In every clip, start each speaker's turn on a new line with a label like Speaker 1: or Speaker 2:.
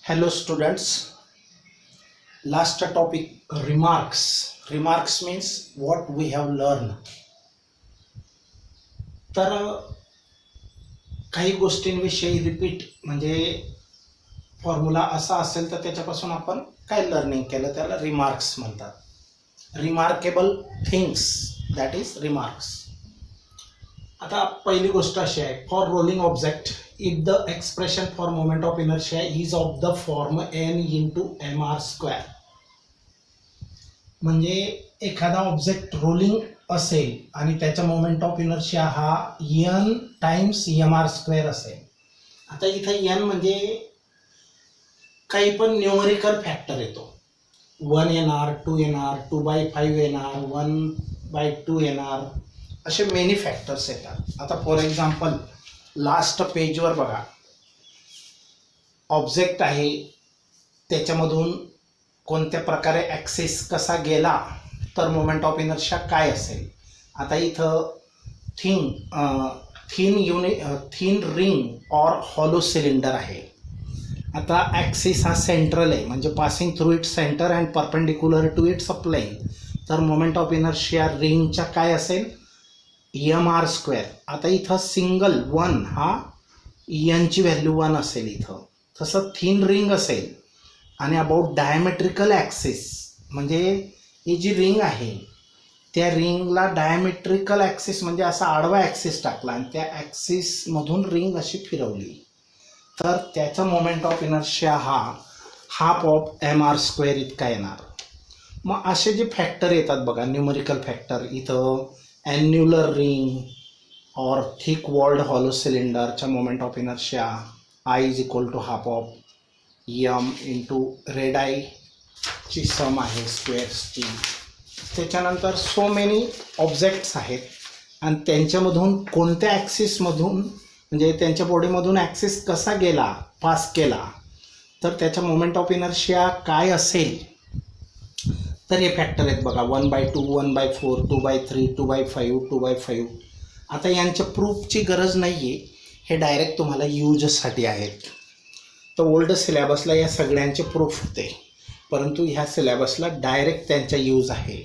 Speaker 1: Hello students. Last topic remarks. Remarks means what we have learned. तर काही गोष्टींविषयी repeat म्हणजे फॉर्म्युला असा असेल तर त्याच्यापासून आपण काय लर्निंग केलं त्याला रिमार्क्स म्हणतात. Remarkable things that is remarks. आता पहिली गोष्ट अशी आहे, for rolling object if the expression for moment of inertia is of the form n into m r square. म्हणजे एखादा ऑब्जेक्ट रोलिंग असेल आणि त्याचा मोमेंट ऑफ इनर्शिया हा n times m r square असेल. आता इथं एन म्हणजे काही पण न्यूमरिकल फॅक्टर येतो. 1 येणार, 2 येणार, 2/5 येणार, 1/2 येणार, असे मेनी फॅक्टर्स येतात. आता फॉर एक्झाम्पल लास्ट पेजवर बघा, ऑब्जेक्ट आहे त्याच्यामधून कोणत्या प्रकारे ॲक्सिस कसा गेला तर मोमेंट ऑफ इनर्शिया काय असेल. आता इथं thin ring or hollow cylinder आहे. आता ॲक्सिस हा सेंट्रल आहे म्हणजे passing through its centre and perpendicular to its plane. तर मोमेंट ऑफ इनर्शिया रिंगच्या काय असेल, एम आर स्क्वेअर. आता इथं सिंगल 1 हा एनची व्हॅल्यू 1 असेल इथं. तसं थिन रिंग असेल आणि अबाउट डायमेट्रिकल ॲक्सिस म्हणजे ही जी रिंग आहे त्या रिंगला डायमेट्रिकल ॲक्सिस म्हणजे असा आडवा ॲक्सिस टाकला आणि त्या ॲक्सिसमधून रिंग अशी फिरवली तर त्याचा मोमेंट ऑफ इनर्शिया हा half of m r square इतका येणार. मग असे जे फॅक्टर येतात बघा, न्यूमरिकल फॅक्टर, इथं annular ring or thick walled hollow सिलेंडरच्या moment of inertia I is equal to half of m into रेड आयची सम आहे स्क्वेअर्सची. त्याच्यानंतर सो मेनी ऑब्जेक्ट्स आहेत आणि त्यांच्यामधून कोणत्या ॲक्सिसमधून म्हणजे त्यांच्या बॉडीमधून ॲक्सिस कसा गेला, पास केला तर त्याचा मोमेंट ऑफ इनर्शिया काय असेल. तर हे फॅक्टर आहेत बघा, 1/2, 1/4, 2/3, 2/5, 2/5. आता यांच्या प्रूफची गरज नाही आहे, हे डायरेक्ट तुम्हाला यूजसाठी आहेत. तर ओल्ड सिलेबसला या सगळ्यांचे प्रूफ होते परंतु ह्या सिलेबसला डायरेक्ट त्यांचा यूज आहे.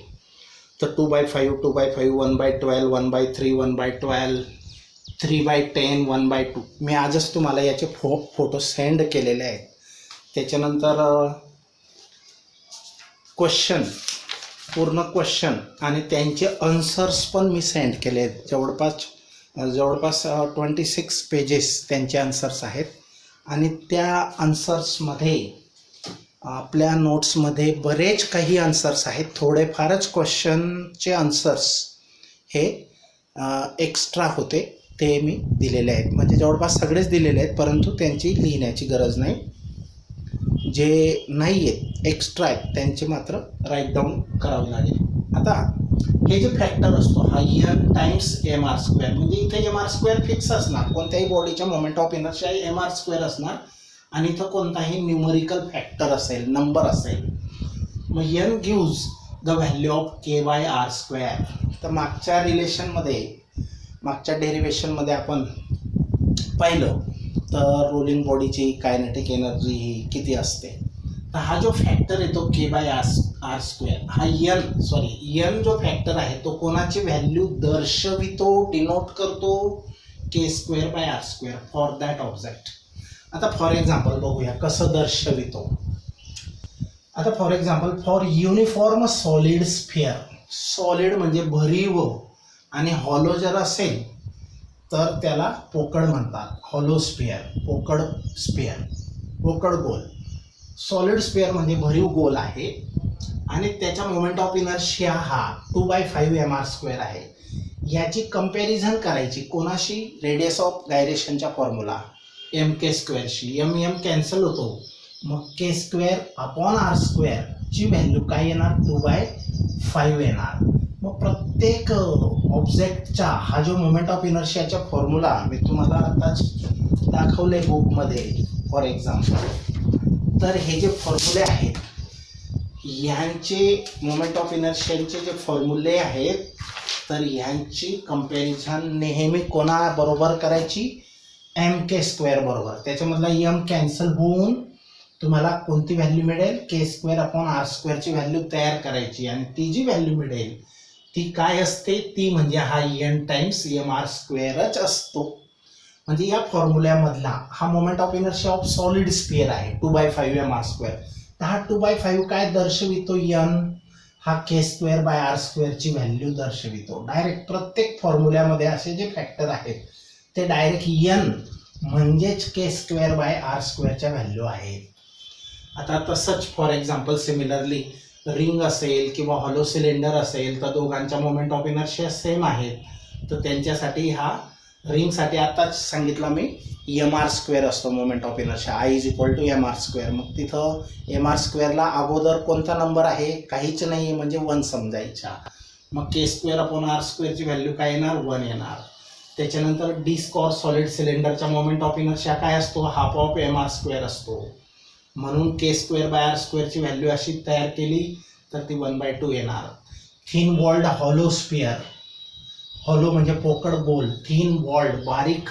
Speaker 1: तर 2/5, 2/5, 1/12, 1/3, 1/12, 3/10, 1/2. मी आजच तुम्हाला याचे फोटो सेंड केलेले आहेत. त्याच्यानंतर क्वेश्चन, पूर्ण क्वेश्चन आणि त्यांचे आन्सर्स पण मी सेंड केले आहेत. जवळपास 26 पेजेस त्यांचे आन्सर्स आहेत आणि त्या आन्सर्समध्ये आपल्या नोट्समध्ये बरेच काही आन्सर्स आहेत. थोडेफारच क्वेश्चनचे आन्सर्स हे एक्स्ट्रा होते ते मी दिलेले आहेत. म्हणजे जवळपास सगळेच दिलेले आहेत परंतु त्यांची लिहिण्याची गरज नाही. जे नाही आहेत एक्स्ट्रा आहेत त्यांचे मात्र राईट डाऊन करावे लागेल. आता हे जे फॅक्टर असतो हा n times m r square म्हणजे इथे एम आर स्क्वेअर फिक्स असणार. कोणत्याही बॉडीच्या moment of inertia m r square असणार आणि इथं कोणताही न्यूमरिकल फॅक्टर असेल, नंबर असेल. मग n gives the value of k/r square. तर मागच्या डेरिवेशनमध्ये आपण पाहिलं तर रोलिंग बॉडीची कायनेटिक एनर्जी ही किती असते. तर हा जो फॅक्टर येतो k/r स्क्वेअर हा एन जो फॅक्टर आहे तो कोणाची व्हॅल्यू दर्शवितो, डिनोट करतो, k²/r square for that object. आता फॉर एक्झाम्पल बघूया कसं दर्शवितो. आता for example for uniform solid sphere, solid म्हणजे भरीव आणि हॉलो जर असेल तर त्याला पोकळ म्हणतात. हॉलो स्फिअर, पोकळ गोल. सॉलिड स्फिअर म्हणजे भरीव गोल आहे आणि त्याचा मोमेंट ऑफ इनर्शिया हा 2/5 एम आर स्क्वेअर आहे. याची कंपॅरिझन करायची कोणाशी, रेडियस ऑफ गायरेशनच्या फॉर्म्युला mk²शी. m कॅन्सल होतो मग k²/r स्क्वेअरची व्हॅल्यू काय येणार, 2/5 येणार. मग प्रत्येक ऑब्जेक्टचा हा जो मोमेंट ऑफ इनर्शियाचा फॉर्म्युला मी तुम्हाला आताच दाखवले बुकमध्ये फॉर एक्झाम्पल. तर हे जे फॉर्म्युले आहेत ह्यांचे मोमेंट ऑफ इनर्शियाचे जे फॉर्म्युले आहेत तर ह्यांची कंपॅरिझन नेहमी कोणाबरोबर करायची, mk² बरोबर. त्याच्यामधला m कॅन्सल होऊन तुम्हाला कोणती व्हॅल्यू मिळेल, k² ची व्हॅल्यू तयार करायची आणि ती जी व्हॅल्यू मिळेल ती काय असते, ती म्हणजे हा n टाइम्स mr² असतो. म्हणजे या फॉर्म्युल्यामधला हा moment of inertia of solid sphere आहे 2/5 mr². तर हा 2/5 काय दर्शवितो, n हा k²/r² ची व्हॅल्यू दर्शवितो. डायरेक्ट प्रत्येक फॉर्म्युल्यामध्ये असे जे फॅक्टर आहेत ते डायरेक्ट n म्हणजेच k²/r² च्या व्हॅल्यू आहेत. आता तसंच फॉर एक्झाम्पल सिमिलरली रिंग असेल किंवा हॉलो सिलेंडर असेल तर दोघांच्या मोमेंट ऑफ इनर्शिया सेम आहेत. तर त्यांच्यासाठी हा रिंगसाठी आताच सांगितलं मी mr² असतो moment of inertia, I = mr². मग तिथं mr²ला अगोदर कोणता नंबर आहे, काहीच नाही म्हणजे 1 समजायचा. मग k²/r² ची व्हॅल्यू काय येणार, 1 येणार. त्याच्यानंतर डिस्क ऑर सॉलिड सिलेंडरचा मोमेंट ऑफ इनर्शिया काय असतो, हाफ ऑफ mr² असतो. म्हणून k²/r² ची व्हॅल्यू अशी तयार केली तर ती 1/2 येणार. Thin walled hollow sphere, hollow म्हणजे पोकळ गोल, थिन वॉल्ड बारीक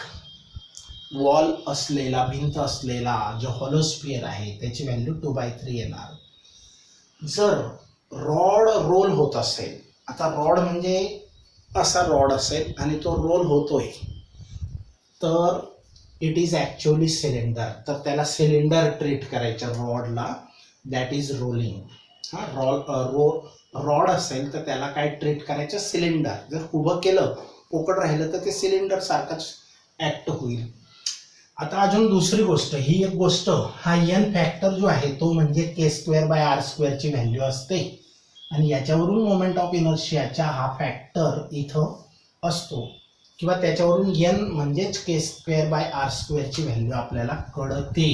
Speaker 1: वॉल असलेला, भिंत असलेला जो हॉलो स्फिअर आहे त्याची व्हॅल्यू 2/3 येणार. जर रॉड रोल होत असेल, आता रॉड म्हणजे असा रॉड असेल आणि तो रोल होतोय तर इट इज ॲक्च्युअली सिलेंडर. तर त्याला सिलेंडर ट्रीट करायचं रॉडला, दॅट इज रोलिंग. रॉड असेल तर त्याला काय ट्रीट करायचं, सिलेंडर. जर उभं केलं, पोकळ राहिलं तर ते सिलेंडर सारखंच ॲक्ट होईल. आता अजून दुसरी गोष्ट, ही एक गोष्ट, हा n फॅक्टर जो आहे तो म्हणजे k²/r² ची व्हॅल्यू असते आणि याच्यावरून मोमेंट ऑफ इनर्शियाचा हा फॅक्टर इथं असतो किंवा त्याच्यावरून n म्हणजेच k²/r² ची व्हॅल्यू आपल्याला कळते,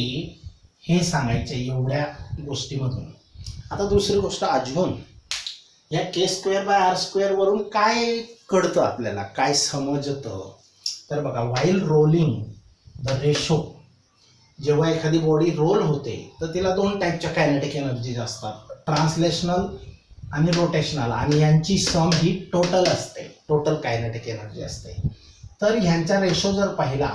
Speaker 1: हे सांगायचं एवढ्या गोष्टीमधून. आता दुसरी गोष्ट अजून, या k²/r² वरून काय कळतं आपल्याला, काय समजतं, तर बघा, व्हाईल रोलिंग द रेशो, जेव्हा एखादी बॉडी रोल होते तर तिला 2 टाईपच्या कायनेटिक एनर्जीज असतात, ट्रान्सलेशनल आणि रोटेशनल, आणि यांची सम ही टोटल असते, टोटल कायनेटिक एनर्जी असते. तर ह्यांचा रेशो जर पाहिला,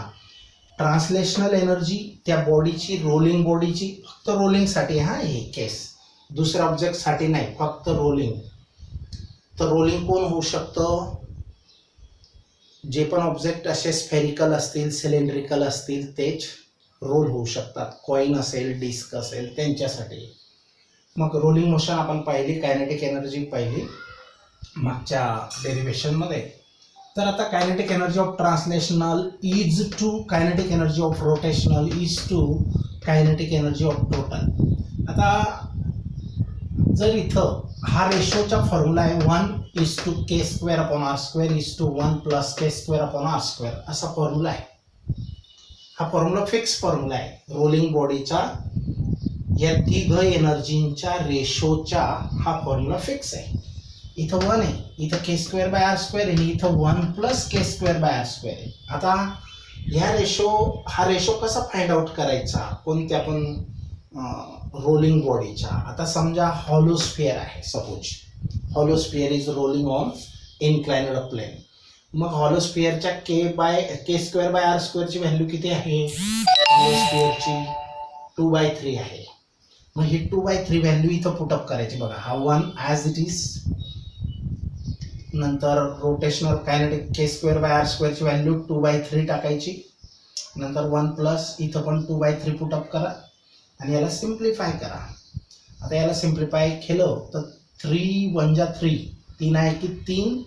Speaker 1: ट्रान्सलेशनल एनर्जी त्या बॉडीची, रोलिंग बॉडीची, फक्त रोलिंगसाठी, हा हे केस, दुसऱ्या ऑब्जेक्टसाठी नाही, फक्त रोलिंग. तर रोलिंग कोण होऊ शकतं, जे पण ऑब्जेक्ट असे स्फेरिकल असतील, सिलेंड्रिकल असतील तेच रोल होऊ शकतात. कॉइन असेल, डिस्क असेल, त्यांच्यासाठी. मग रोलिंग मोशन आपण पाहिली, कायनेटिक एनर्जी पाहिली मागच्या डेरिव्हेशनमध्ये. तर आता kinetic energy of translational is to kinetic energy of rotational is to kinetic energy of total. आता जर इथं हा रेशोचा फॉर्म्युला आहे 1:k²/r² इज टू 1 + k²/r², असा फॉर्म्युला आहे. हा फॉर्म्युला फिक्स फॉर्म्युला आहे रोलिंग बॉडीचा, या तिघ एनर्जींच्या रेशोचा हा फॉर्म्युला फिक्स आहे. इथं 1 आहे, इथं k²/r² आहे, इथं 1 + k²/r² आहे. आता हा रेशो कसा फाइंड आउट करायचा, कोणत्या पण रोलिंग बॉडीचा. आता समजा हॉलो स्फिअर आहे, suppose hollow sphere is rolling on inclined plane. मग हॉलो स्फिअरच्या k²/r² ची व्हॅल्यू किती आहे, हॉलो स्फिअरची 2/3 आहे. मग ही 2/3 व्हॅल्यू इथं पुटअप करायची. बघा, हा 1 ॲज इट इज, नंतर रोटेशनल कायनेटिक k²/r² ची व्हॅल्यू 2/3 टाकायची, नंतर 1 + इथं पण 2/3 पुटअप करा आणि याला सिम्प्लिफाय करा. आता याला सिम्प्लिफाय केलं तर 3 × 3, 3 आहे की 3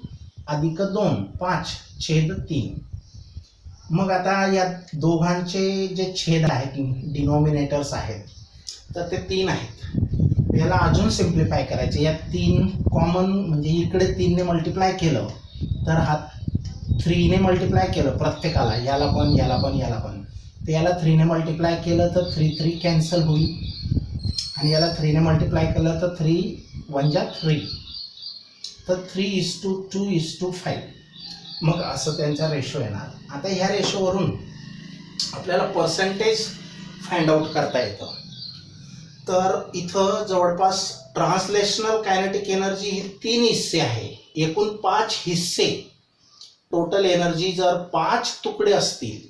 Speaker 1: + 2 5/3. मग आता या दोघांचे जे छेद आहेत, डिनॉमिनेटर्स आहेत, तर ते 3 आहेत. याला अजून सिम्प्लिफाय करायचे. या 3 कॉमन, म्हणजे इकडे 3 ने मल्टिप्लाय केलं तर हा 3 ने मल्टिप्लाय केलं प्रत्येकाला, याला पण, याला पण, याला पण, तर याला 3 ने मल्टिप्लाय केलं तर 3 कॅन्सल होईल आणि याला 3 ने मल्टिप्लाय केलं तर 3 × 3, तर 3:2:5. मग असं त्यांचा रेशो येणार. आता ह्या रेशोवरून आपल्याला पर्सेंटेज फाइंड आउट करता येतं. तर इथं जवळपास ट्रान्सलेशनल कायनेटिक एनर्जी ही 3 हिस्से आहे, एकूण 5 हिस्से. टोटल एनर्जी जर 5 तुकडे असतील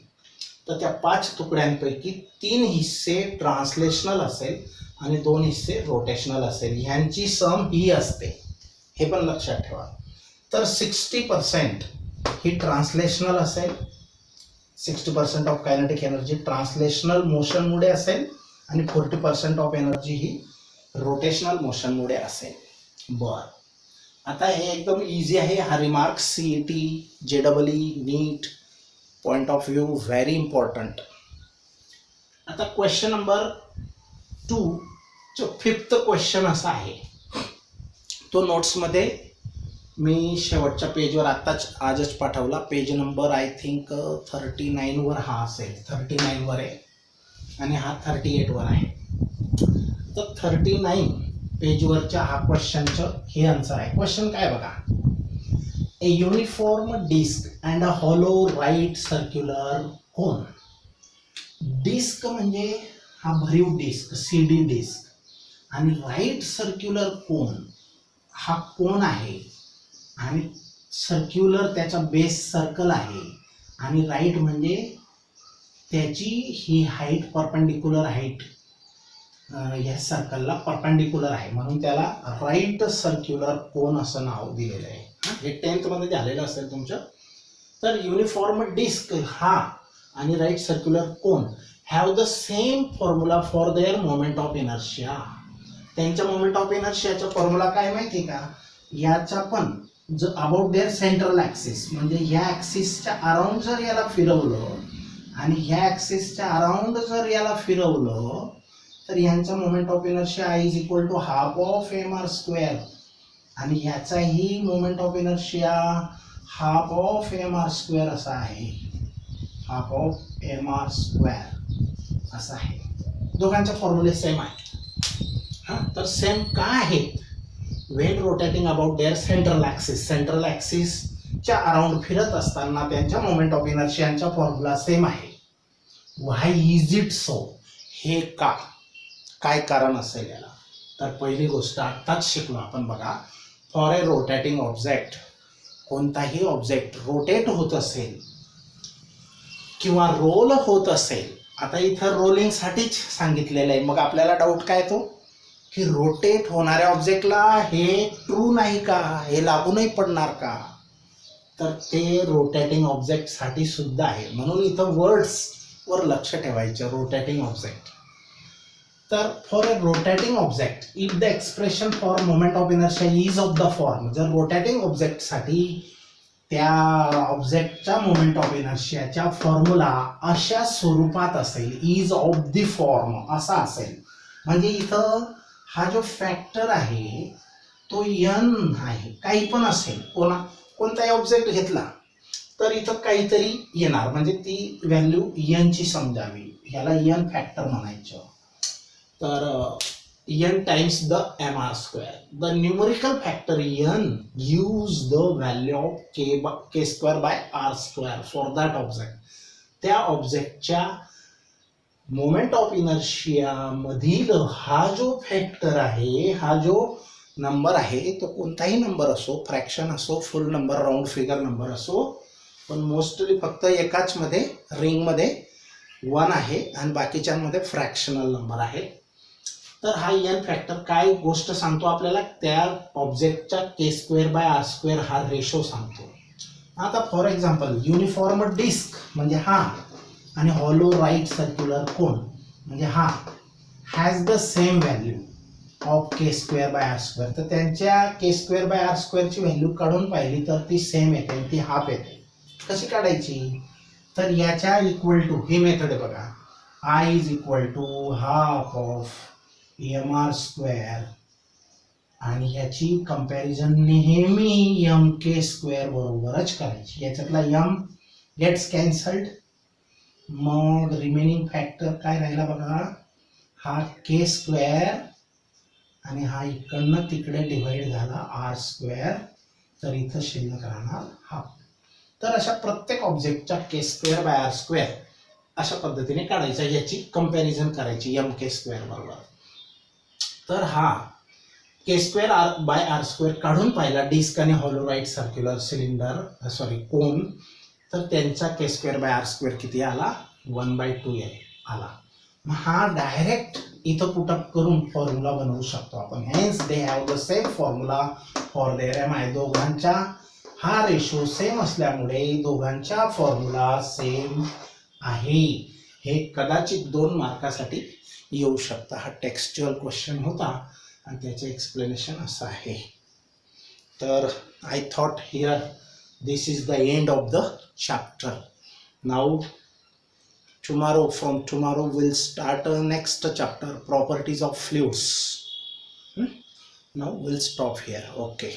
Speaker 1: तर त्या 5 तुकड्यांपैकी 3 हिस्से ट्रान्सलेशनल असेल आणि 2 हिस्से रोटेशनल असेल. ह्यांची सम ही असते, हे पण लक्षात ठेवा. तर 60% ही ट्रान्सलेशनल असेल, 60% ऑफ कायनेटिक एनर्जी ट्रान्सलेशनल मोशनमुळे असेल आणि 40% ऑफ एनर्जी ही रोटेशनल मोशनमुळे असेल. बरं, आता हे एकदम इझी आहे. हा remark CET, JEE, NEET point of view very important. आता क्वेश्चन नंबर 2 जो 5th क्वेश्चन असा आहे, तो नोट्समध्ये मी शेवटच्या पेजवर आजच पाठवला. पेज नंबर आय थिंक 39वर हा असेल, 39वर आहे आणि हा 38वर आहे. तर 39 पेजवरच्या हा क्वेश्चनचं हे आन्सर आहे. क्वेश्चन काय बघा, a uniform disc and a hollow right circular cone. Disc म्हणजे हा भरीव डिस्क, CD डिस्क, आणि राईट सर्क्युलर कोन हा कोन आहे आणि सर्क्युलर त्याचा बेस सर्कल आहे आणि राईट म्हणजे त्याची ही हाईट परपेंडिक्युलर हाईट या सर्कलला परपेंडिक्युलर आहे, म्हणून त्याला राईट सर्क्युलर कोन असं नाव दिलेलं आहे. हे 10th मध्ये झालेलं असेल तुमच्या. तर युनिफॉर्म डिस्क हा आणि right circular cone have the same formula for their moment of inertia. त्यांच्या मोमेंट ऑफ इनर्शियाचा फॉर्म्युला काय माहिती का, याचा पण अबाउट देअर सेंट्रल ॲक्सिस, म्हणजे ह्या ॲक्सिसच्या अराउंड जर याला फिरवलं आणि ह्या ॲक्सिसच्या अराउंड जर याला फिरवलं तर यांचा moment of inertia I = ½ of mr² आणि ह्याचाही moment of inertia ½ of mr² असा आहे, ½ of mr² असा आहे. दोघांचे फॉर्म्युले सेम आहे. हां, तर सेम का आहेत, when rotating about their central axis, central ॲक्सिसच्या अराउंड फिरत असताना त्यांच्या मोमेंट ऑफ इनर्शियांचा फॉर्म्युला सेम आहे. व्हाय इज इट सो, हे का, काय कारण असेल याला. तर पहिली गोष्ट आत्ताच शिकलो आपण बघा, फॉर ए रोटेटिंग ऑब्जेक्ट, कोणताही ऑब्जेक्ट रोटेट होत असेल किंवा रोल होत असेल. आता इथं रोलिंगसाठीच सांगितलेलं आहे, मग आपल्याला डाऊट काय येतो की रोटेट होणाऱ्या ऑब्जेक्टला हे ट्रू नाही का, हे लागू नाही पडणार का. तर ते रोटेटिंग ऑब्जेक्टसाठी सुद्धा आहे, म्हणून इथं वर्ड्सवर लक्ष ठेवायचं, रोटेटिंग ऑब्जेक्ट. तर for a rotating object if the expression for moment of inertia is of the form, जर रोटेटिंग ऑब्जेक्टसाठी त्या ऑब्जेक्टच्या मोमेंट ऑफ इनर्शियाच्या फॉर्म्युला अशा स्वरूपात असेल, इज ऑफ द फॉर्म असा असेल, म्हणजे इथं हा जो फॅक्टर आहे तो n आहे, काही पण असेल, कोणताही ऑब्जेक्ट घेतला तर इथं काहीतरी येणार, म्हणजे ती व्हॅल्यू n ची समजावी, ह्याला n फॅक्टर म्हणायचं. तर n times the mr², the numerical factor n gives the value of k² for that object. त्या ऑब्जेक्टच्या मोमेंट ऑफ इनर्शिया मधील हा जो फॅक्टर आहे, हा जो नंबर आहे, तो कोणताही नंबर असो, फ्रॅक्शन असो, फुल नंबर, राऊंड फिगर नंबर असो, पण मोस्टली फक्त एकाच मध्ये रिंगमध्ये 1 आहे आणि बाकीच्यांमध्ये फ्रॅक्शनल नंबर आहे. तर हा n फॅक्टर काय गोष्ट सांगतो आपल्याला, त्या ऑब्जेक्टच्या k²/r² हा रेशो सांगतो. आता फॉर एक्झाम्पल युनिफॉर्म डिस्क म्हणजे हा आणि हॉलो राईट सर्क्युलर कोन म्हणजे हा has the same value of k²/r². तर त्यांच्या k²/r² ची व्हॅल्यू काढून पाहिली तर ती सेम येते, ती हाफ येते. कशी काढायची, तर याच्या इक्वल टू, ही मेथड आहे बघा, I = ½ of mr² आणि याची कंपॅरिझन नेहमी mk² बरोबरच करायची. याच्यातला m गेट्स कॅन्सल्ड, मग रिमेनिंग फॅक्टर काय राहिला बघा, हा k² आणि हा इकडनं तिकडे डिवाइड झाला r², तर इथं शिल्लक राहणार हाफ. तर अशा प्रत्येक ऑब्जेक्टच्या k²/r² अशा पद्धतीने काढायचा, याची कंपॅरिझन करायची mk² बरोबर. तर हा k²/r² काढून पाहिला डिस्क आणि हॉलो राईट सर्क्युलर सिलेंडर कोन, तर त्यांचा k²/r² किती आला, 1/2L आला. मग हा डायरेक्ट इथं पुटअप करून फॉर्म्युला बनवू शकतो आपण. Hence they have the same formula for their MI. दोघांच्या हा रेशो सेम असल्यामुळे दोघांच्या फॉर्म्युला सेम आहे. हे कदाचित 2 मार्कासाठी येऊ शकतं. हा टेक्स्च्युअल क्वेश्चन होता आणि त्याचे एक्सप्लेनेशन असं आहे. तर I thought here this is the end of the chapter. Now from tomorrow we'll start a next chapter, properties of fluids. Now we'll stop here. Okay.